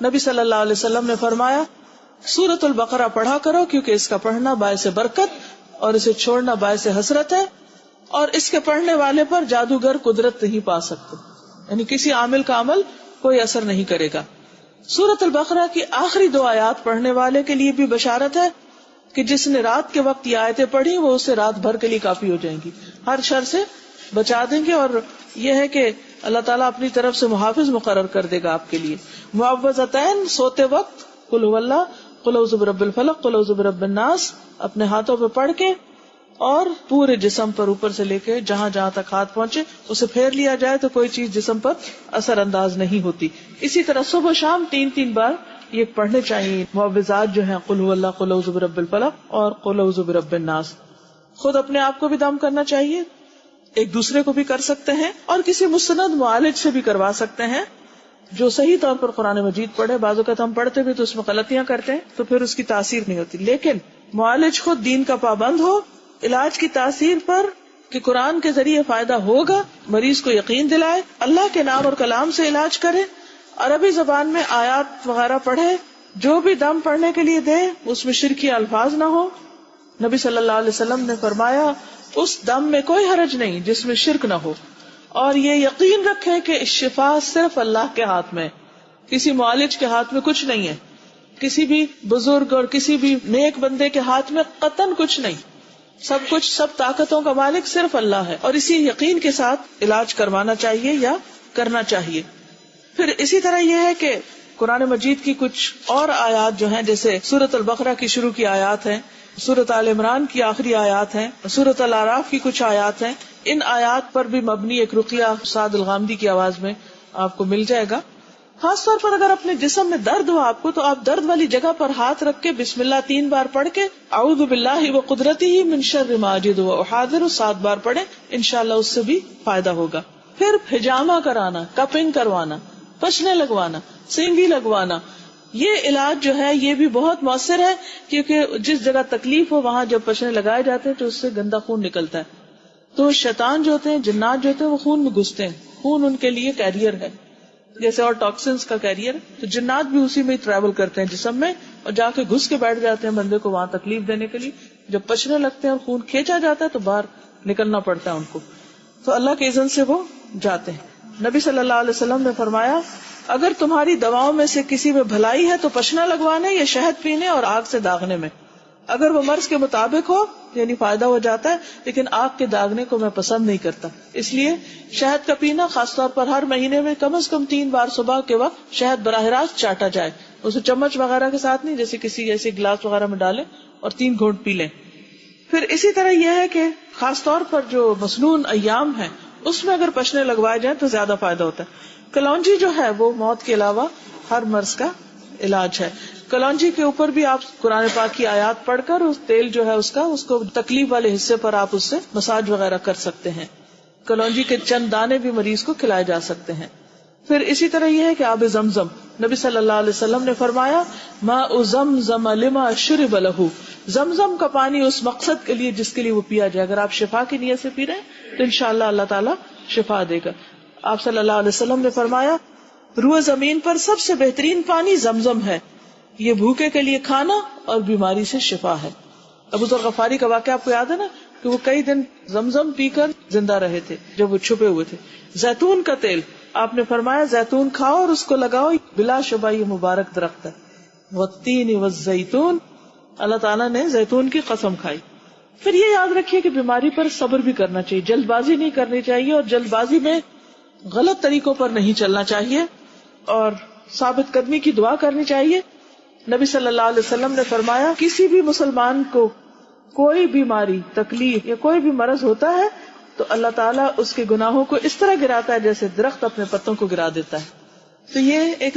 نبی صلی اللہ علیہ وسلم نے فرمایا سورۃ البقرہ پڑھا کرو کیونکہ اس کا پڑھنا باعث برکت اور اسے چھوڑنا باعث حسرت ہے، اور اس کے پڑھنے والے پر جادوگر قدرت نہیں پا سکتے، یعنی کسی عامل کا عمل کوئی اثر نہیں کرے گا۔ سورۃ البقرہ کی آخری 2 آیات پڑھنے والے کے لیے بھی بشارت ہے کہ جس نے رات کے وقت یہ آیتیں پڑھی وہ اسے رات بھر کے لیے کافی ہو جائیں گی، ہر شر سے بچا دیں گے، اور یہ ہے کہ اللہ تعالیٰ اپنی طرف سے محافظ مقرر کر دے گا آپ کے لیے۔ معوذتین سوتے وقت قل هو اللہ، قل اعوذ برب الفلق، قل اعوذ برب الناس اپنے ہاتھوں پہ پڑھ کے اور پورے جسم پر اوپر سے لے کے جہاں جہاں تک ہاتھ پہنچے اسے پھیر لیا جائے تو کوئی چیز جسم پر اثر انداز نہیں ہوتی۔ اسی طرح صبح و شام 3 بار یہ پڑھنے چاہیے معوذات جو ہیں، قل هو اللہ، قل اعوذ برب الفلق اور قل اعوذ برب الناس۔ خود اپنے آپ کو بھی دم کرنا چاہیے، ایک دوسرے کو بھی کر سکتے ہیں، اور کسی مستند معالج سے بھی کروا سکتے ہیں جو صحیح طور پر قرآن مجید پڑھے۔ بعض اوقات ہم پڑھتے بھی تو اس میں غلطیاں کرتے ہیں تو پھر اس کی تاثیر نہیں ہوتی، لیکن معالج خود دین کا پابند ہو، علاج کی تاثیر پر کہ قرآن کے ذریعے فائدہ ہوگا مریض کو یقین دلائے، اللہ کے نام اور کلام سے علاج کرے، عربی زبان میں آیات وغیرہ پڑھے، جو بھی دم پڑھنے کے لیے دے اس میں شرکی الفاظ نہ ہو۔ نبی صلی اللہ علیہ وسلم نے فرمایا اس دم میں کوئی حرج نہیں جس میں شرک نہ ہو، اور یہ یقین رکھے کہ شفا صرف اللہ کے ہاتھ میں، کسی معالج کے ہاتھ میں کچھ نہیں ہے، کسی بھی بزرگ اور کسی بھی نیک بندے کے ہاتھ میں قطعاً کچھ نہیں، سب طاقتوں کا مالک صرف اللہ ہے، اور اسی یقین کے ساتھ علاج کروانا چاہیے یا کرنا چاہیے۔ پھر اسی طرح یہ ہے کہ قرآن مجید کی کچھ اور آیات جو ہیں، جیسے سورۃ البقرہ کی شروع کی آیات ہیں، سورۃ آل عمران کی آخری آیات ہیں، سورۃ الاعراف کی کچھ آیات ہیں، ان آیات پر بھی مبنی ایک رقیہ سعد الغامدی کی آواز میں آپ کو مل جائے گا۔ خاص طور پر اگر اپنے جسم میں درد ہو آپ کو تو آپ درد والی جگہ پر ہاتھ رکھ کے بسم اللہ 3 بار پڑھ کے اعوذ باللہ وقدرتہ من شر ما اجد واحاذر 7 بار پڑھیں، انشاءاللہ اس سے بھی فائدہ ہوگا۔ پھر حجامہ کرانا، کپنگ کروانا، پشنے لگوانا، سینگی لگوانا، یہ علاج جو ہے یہ بھی بہت مؤثر ہے، کیونکہ جس جگہ تکلیف ہو وہاں جب پشنے لگائے جاتے ہیں تو اس سے گندا خون نکلتا ہے، تو شیطان جو ہوتے ہیں، جنات جو ہوتے ہیں، وہ خون میں گھستے ہیں، خون ان کے لیے کیریئر ہے، جیسے اور ٹاکسنز کا کیریئر، تو جنات بھی اسی میں ٹریول کرتے ہیں جسم میں اور جا کے گھس کے بیٹھ جاتے ہیں بندے کو وہاں تکلیف دینے کے لیے۔ جب پچنے لگتے ہیں اور خون کھینچا جاتا ہے تو باہر نکلنا پڑتا ہے ان کو، تو اللہ کے اذن سے وہ جاتے ہیں۔ نبی صلی اللہ علیہ وسلم نے فرمایا اگر تمہاری دواؤں میں سے کسی میں بھلائی ہے تو پشنا لگوانے یا شہد پینے اور آگ سے داغنے میں، اگر وہ مرض کے مطابق ہو یعنی فائدہ ہو جاتا ہے، لیکن آگ کے داغنے کو میں پسند نہیں کرتا، اس لیے شہد کا پینا خاص طور پر ہر مہینے میں کم از کم 3 بار صبح کے وقت شہد براہ راست چاٹا جائے، اسے چمچ وغیرہ کے ساتھ نہیں، جیسے کسی ایسے گلاس وغیرہ میں ڈالیں اور 3 گھونٹ پی لیں۔ پھر اسی طرح یہ ہے کہ خاص طور پر جو مسنون ایام ہے اس میں اگر پشنے لگوائے جائیں تو زیادہ فائدہ ہوتا ہے۔ کلونجی جو ہے وہ موت کے علاوہ ہر مرض کا علاج ہے۔ کلونجی کے اوپر بھی آپ قرآن پاک کی آیات پڑھ کر اس تیل جو ہے اس کو تکلیف والے حصے پر آپ اس سے مساج وغیرہ کر سکتے ہیں۔ کلونجی کے چند دانے بھی مریض کو کھلائے جا سکتے ہیں۔ پھر اسی طرح یہ ہے کہ آب زمزم، نبی صلی اللہ علیہ وسلم نے فرمایا ماء زمزم لما شرب لہ، زمزم کا پانی اس مقصد کے لیے جس کے لیے وہ پیا جائے، اگر آپ شفا کی نیت سے پی رہے ہیں تو انشاءاللہ اللہ تعالیٰ شفا دے گا۔ آپ صلی اللہ علیہ وسلم نے فرمایا روح زمین پر سب سے بہترین پانی زمزم ہے، یہ بھوکے کے لیے کھانا اور بیماری سے شفا ہے۔ ابو ذر غفاری کا واقعہ آپ کو یاد ہے نا کہ وہ کئی دن زمزم پی کر زندہ رہے تھے جب وہ چھپے ہوئے تھے۔ زیتون کا تیل، آپ نے فرمایا زیتون کھاؤ اور اس کو لگاؤ، بلا شبہ یہ مبارک درخت ہے۔ والتین والزیتون، اللہ تعالیٰ نے زیتون کی قسم کھائی۔ پھر یہ یاد رکھیے کہ بیماری پر صبر بھی کرنا چاہیے، جلد بازی نہیں کرنی چاہیے، اور جلد بازی میں غلط طریقوں پر نہیں چلنا چاہیے، اور ثابت قدمی کی دعا کرنی چاہیے۔ نبی صلی اللہ علیہ وسلم نے فرمایا کسی بھی مسلمان کو کوئی بیماری، تکلیف یا کوئی بھی مرض ہوتا ہے تو اللہ تعالیٰ اس کے گناہوں کو اس طرح گراتا ہے جیسے درخت اپنے پتوں کو گرا دیتا ہے۔ تو یہ ایک